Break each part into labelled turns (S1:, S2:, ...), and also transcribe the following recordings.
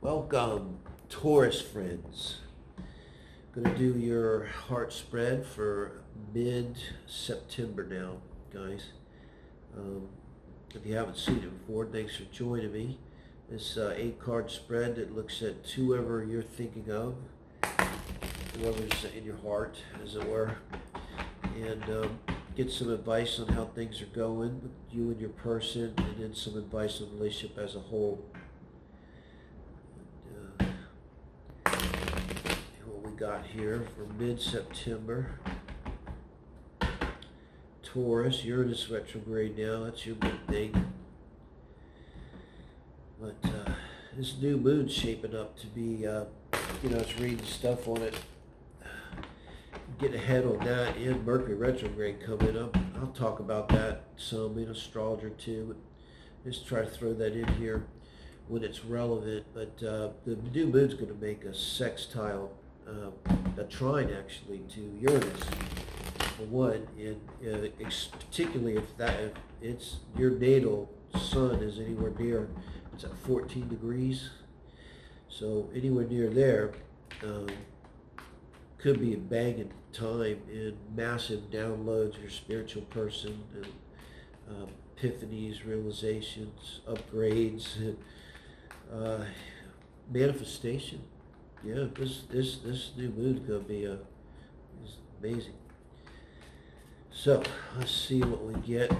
S1: Welcome, Taurus friends. Going to do your heart spread for mid-September now, guys. If you haven't seen it before, thanks for joining me. This 8-card spread that looks at whoever you're thinking of, whoever's in your heart, as it were, and get some advice on how things are going with you and your person, and then some advice on the relationship as a whole. What we got here for mid-September. Taurus, Uranus retrograde now, that's your big thing. But this new moon's shaping up to be, I was reading stuff on it, getting ahead on that, and Mercury retrograde coming up. I'll talk about that some in astrology too. Just try to throw that in here when it's relevant. But the new moon's going to make a sextile, a trine actually, to Uranus. For one, and particularly if it's your natal sun is anywhere near, it's at 14 degrees. So anywhere near there could be a banging time and massive downloads of your spiritual person, and epiphanies, realizations, upgrades, and manifestation. Yeah, this new moon's gonna be is amazing. So let's see what we get.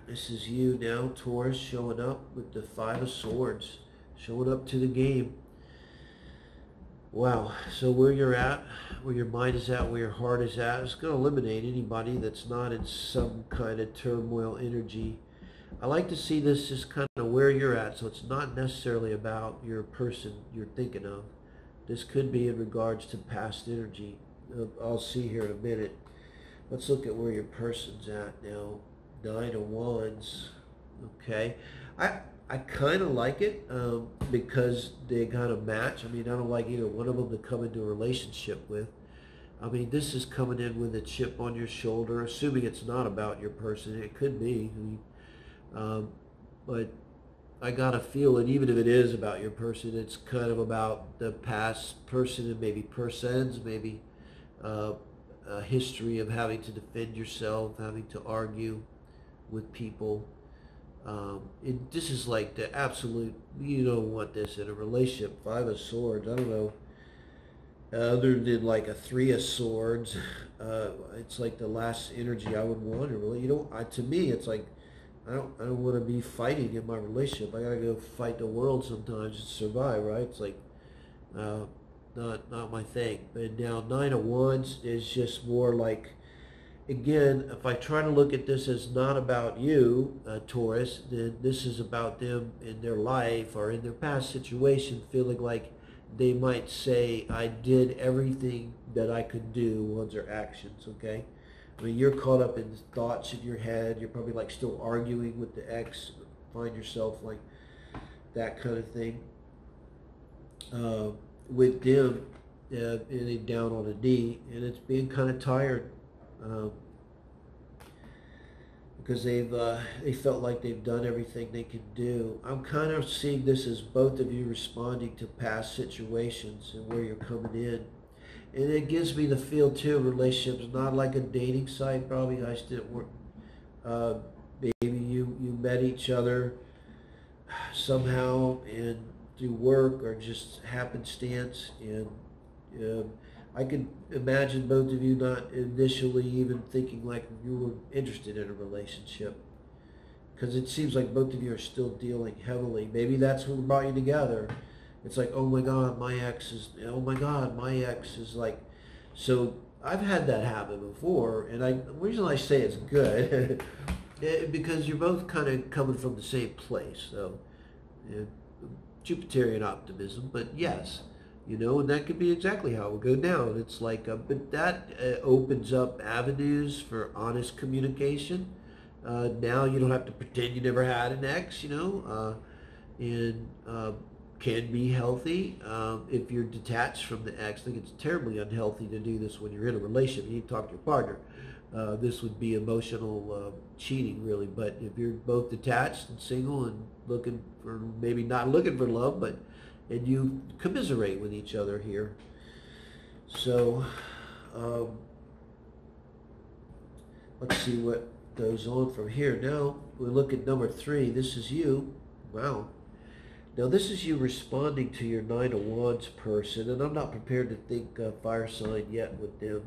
S1: This is you now, Taurus, showing up with the 5 of Swords, showing up to the game. Wow, so where you're at, where your mind is at, where your heart is at, it's going to eliminate anybody that's not in some kind of turmoil energy. I like to see this as kind of where you're at, so it's not necessarily about your person you're thinking of. This could be in regards to past energy. I'll see here in a minute. Let's look at where your person's at now. 9 of Wands. Okay. I kind of like it because they kind of match. I mean, I don't like either one of them to come into a relationship with. I mean, this is coming in with a chip on your shoulder, assuming it's not about your person. It could be. But I got a feeling, even if it is about your person, it's kind of about the past person and maybe persons, maybe a history of having to defend yourself, having to argue with people. This is like the absolute, you don't want this in a relationship. 5 of Swords, I don't know, other than like a 3 of Swords, it's like the last energy I would want. Really, to me, it's like I don't want to be fighting in my relationship. I gotta go fight the world sometimes to survive, right? It's like not my thing. But now 9 of Wands is just more like, again, if I try to look at this as not about you, Taurus, then this is about them in their life or in their past situation, feeling like they might say, I did everything that I could do on their actions, okay? I mean, you're caught up in thoughts in your head. You're probably like still arguing with the ex, find yourself like that kind of thing. With them, and down on a knee, and it's being kind of tired. Because they felt like they've done everything they could do. I'm kind of seeing this as both of you responding to past situations and where you're coming in. And it gives me the feel too, relationships, not like a dating site, probably guys didn't work. Maybe you met each other somehow and through work or just happenstance, and I could imagine both of you not initially even thinking like you were interested in a relationship, because it seems like both of you are still dealing heavily. Maybe that's what brought you together. It's like, oh my God, my ex is like, so I've had that happen before, and the reason I say it's good because you're both kind of coming from the same place, so Jupiterian optimism, but yes. And that could be exactly how it would go down. It's like, but that opens up avenues for honest communication. Now you don't have to pretend you never had an ex, and can be healthy. If you're detached from the ex, I think it's terribly unhealthy to do this when you're in a relationship. You need to talk to your partner. This would be emotional cheating, really. But if you're both detached and single and looking for, maybe not looking for love, but and you commiserate with each other here. So let's see what goes on from here. Now we look at number 3. This is you. Wow. Now this is you responding to your Nine of Wands person, and I'm not prepared to think fire sign yet with them.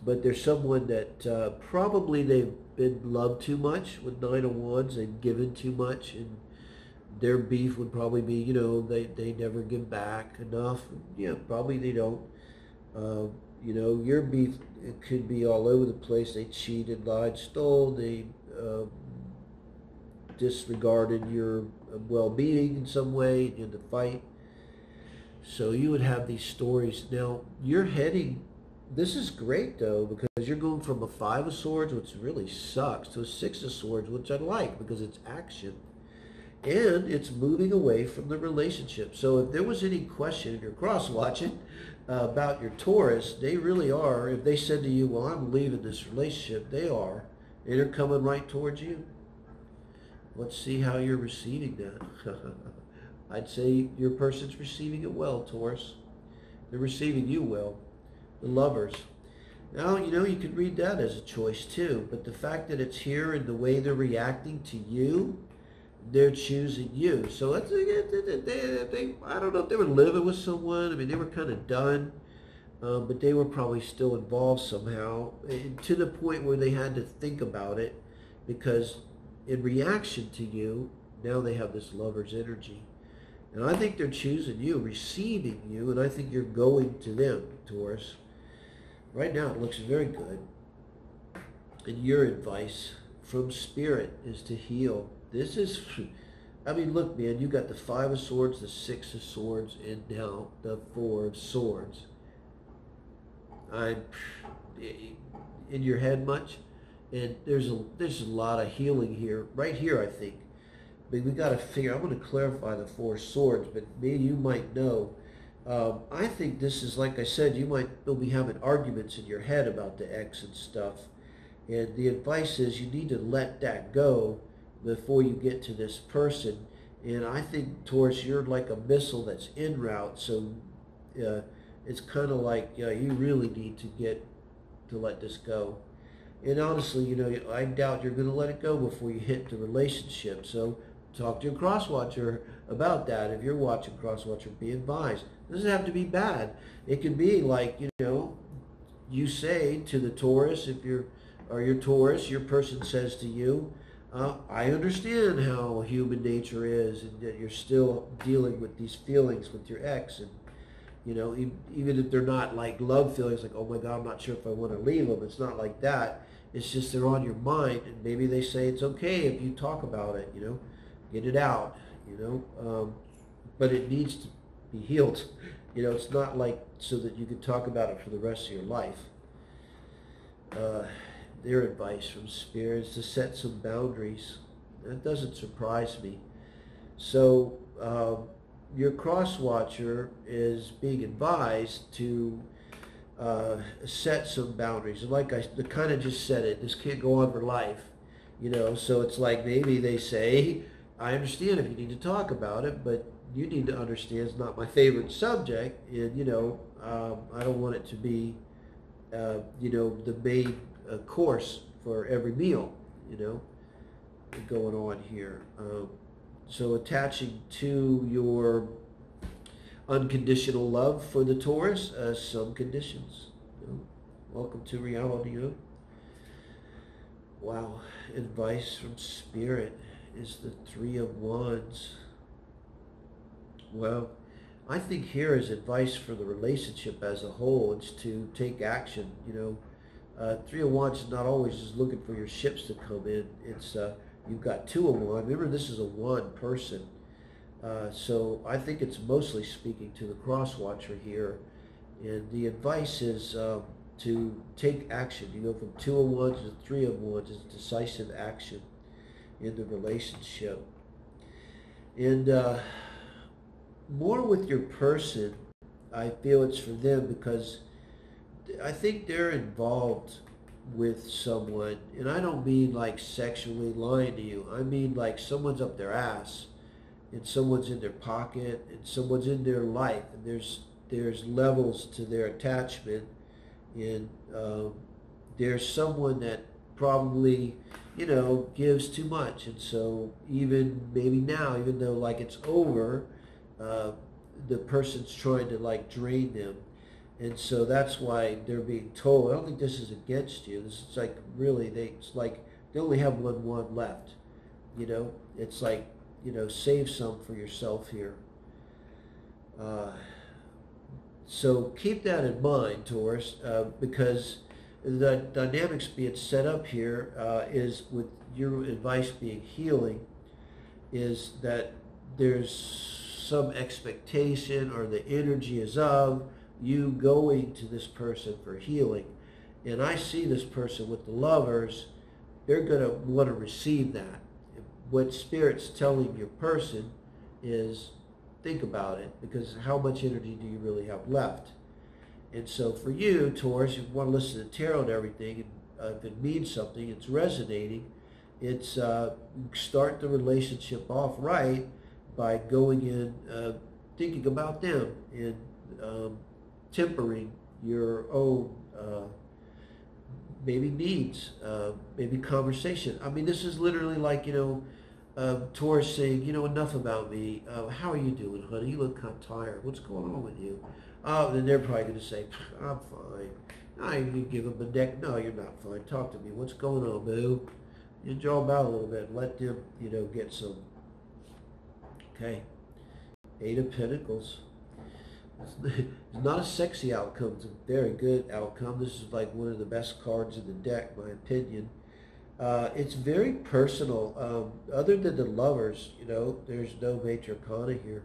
S1: But there's someone that probably they've been loved too much with Nine of Wands and given too much, and their beef would probably be, you know, they never give back enough. Yeah, probably they don't. You know, your beef, it could be all over the place. They cheated, lied, stole. They disregarded your well-being in some way in the fight. So you would have these stories. Now you're heading, this is great though, because you're going from a 5 of Swords, which really sucks, to a 6 of Swords, which I like because it's action. And it's moving away from the relationship. So if there was any question, if you're cross-watching, about your Taurus, they really are. If they said to you, well, I'm leaving this relationship, they are. And they're coming right towards you. Let's see how you're receiving that. I'd say your person's receiving it well, Taurus. They're receiving you well. The Lovers. Now, you know, you could read that as a choice too. But the fact that it's here and the way they're reacting to you, they're choosing you. So it's, I don't know if they were living with someone. I mean, they were kind of done. But they were probably still involved somehow. To the point where they had to think about it. Because in reaction to you, now they have this Lover's energy. And I think they're choosing you, receiving you, and I think you're going to them, Taurus. Right now it looks very good. And your advice from Spirit is to heal. This is, I mean, look, man, you got the 5 of Swords, the 6 of Swords, and now the 4 of Swords. I'm in your head much? And there's a lot of healing here, right here, I think. But we got to figure, I'm going to clarify the 4 swords, but maybe you might know. I think this is, like I said, you might still be having arguments in your head about the ex and stuff. And the advice is you need to let that go before you get to this person. And I think, Taurus, you're like a missile that's en route. So it's kind of like, yeah, you really need to let this go. And honestly, you know, I doubt you're going to let it go before you hit the relationship. So talk to your cross-watcher about that. If you're watching cross-watcher, be advised. It doesn't have to be bad. It could be like, you know, you say to the Taurus, if you're, or your Taurus, your person says to you, I understand how human nature is and that you're still dealing with these feelings with your ex. And, you know, even if they're not like love feelings, like, oh my God, I'm not sure if I want to leave them. It's not like that. It's just they're on your mind, and maybe they say it's okay if you talk about it, you know, get it out, you know, but it needs to be healed. You know, it's not like so that you can talk about it for the rest of your life. Their advice from Spirit is to set some boundaries. That doesn't surprise me. So your cross-watcher is being advised to set some boundaries. And like I kind of just said it, this can't go on for life, you know, so it's like maybe they say, I understand if you need to talk about it, but you need to understand it's not my favorite subject, and, you know, I don't want it to be, you know, the main course for every meal, you know, going on here. So attaching to your unconditional love for the Taurus, some conditions. You know? Welcome to reality. You know? Wow. Advice from Spirit is the 3 of Wands. Well, I think here is advice for the relationship as a whole. It's to take action. You know, 3 of Wands is not always just looking for your ships to come in. It's you've got 2 of Wands. Remember, this is a one person. So I think it's mostly speaking to the cross-watcher here. And the advice is to take action. You go from 2 of Wands to 3 of Wands. It's decisive action in the relationship. And more with your person, I feel it's for them because I think they're involved with someone. And I don't mean like sexually lying to you. I mean like someone's up their ass. and someone's in their pocket, and someone's in their life, and there's levels to their attachment, and there's someone that probably, you know, gives too much, and so even maybe now, even though like it's over, the person's trying to like drain them, and so that's why they're being told. I don't think this is against you. This is like really it's like they only have one left. You know, it's like, you know, save some for yourself here. So keep that in mind, Taurus, because the dynamics being set up here is, with your advice being healing, is that there's some expectation, or the energy is of you going to this person for healing. And I see this person with the Lovers, they're going to want to receive that. What Spirit's telling your person is, think about it, because how much energy do you really have left? And so for you, Taurus, you want to listen to tarot and everything, and if it means something, it's resonating, it's start the relationship off right by going in, thinking about them, and tempering your own maybe needs, maybe conversation. I mean, this is literally like, you know, Taurus saying, you know, enough about me. How are you doing, honey? You look kind of tired. What's going on with you? Then they're probably going to say, I'm fine. You give them a neck. No, you're not fine. Talk to me. What's going on, boo? You draw them out a little bit. Let them, you know, get some. Okay. 8 of Pentacles. It's not a sexy outcome. It's a very good outcome. This is like one of the best cards in the deck, my opinion. It's very personal. Other than the Lovers, you know, there's no major arcana here.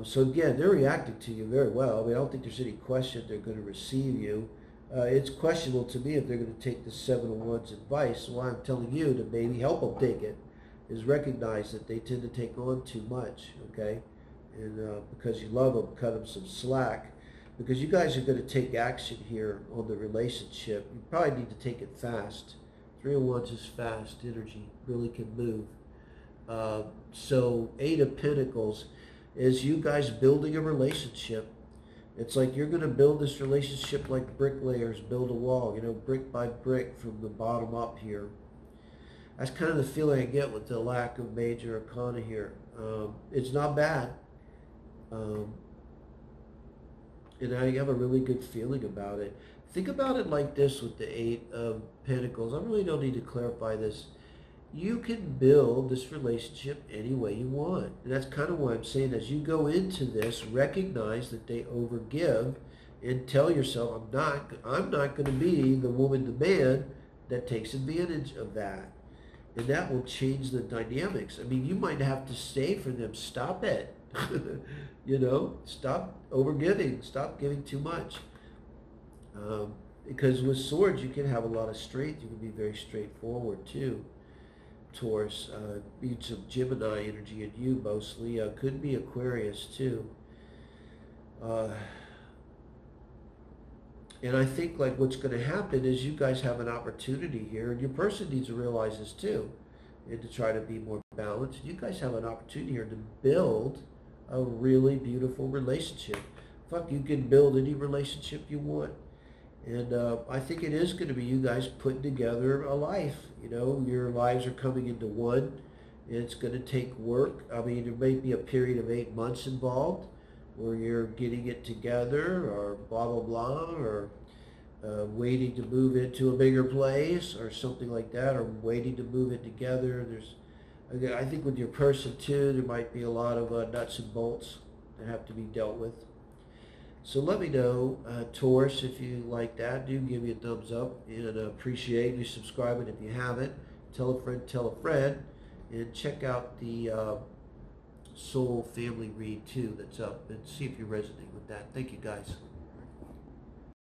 S1: So again, they're reacting to you very well. I mean, I don't think there's any question they're going to receive you. It's questionable to me if they're going to take the 7 of Wands advice. So why I'm telling you to maybe help them take it is recognize that they tend to take on too much, okay? And because you love them, cut them some slack. Because you guys are going to take action here on the relationship. You probably need to take it fast. 3 of Wands is fast energy, really can move. So 8 of Pentacles is you guys building a relationship. It's like you're going to build this relationship like bricklayers build a wall, you know, brick by brick from the bottom up here. That's kind of the feeling I get with the lack of major arcana here. It's not bad. And I have a really good feeling about it. Think about it like this with the 8 of Pentacles. I really don't need to clarify this. You can build this relationship any way you want. And that's kind of why I'm saying, as you go into this, recognize that they overgive and tell yourself, I'm not going to be the woman, the man that takes advantage of that. And that will change the dynamics. I mean, you might have to say for them, stop it. You know, stop overgiving, stop giving too much. Because with swords, you can have a lot of strength. You can be very straightforward too. Taurus, be some Gemini energy in you mostly. Could be Aquarius too. And I think like what's going to happen is you guys have an opportunity here, and your person needs to realize this too, and to try to be more balanced. You guys have an opportunity here to build a really beautiful relationship. Fuck, you can build any relationship you want. And I think it is going to be you guys putting together a life. You know, your lives are coming into one. It's going to take work. I mean, there may be a period of 8 months involved where you're getting it together, or blah, blah, blah, or waiting to move into a bigger place or something like that, or waiting to move it together. I think with your person too, there might be a lot of nuts and bolts that have to be dealt with. So let me know, Taurus, if you like that. Do give me a thumbs up, and appreciate you subscribing if you haven't. Tell a friend, and check out the Soul Family Read too that's up, and see if you resonate with that. Thank you, guys.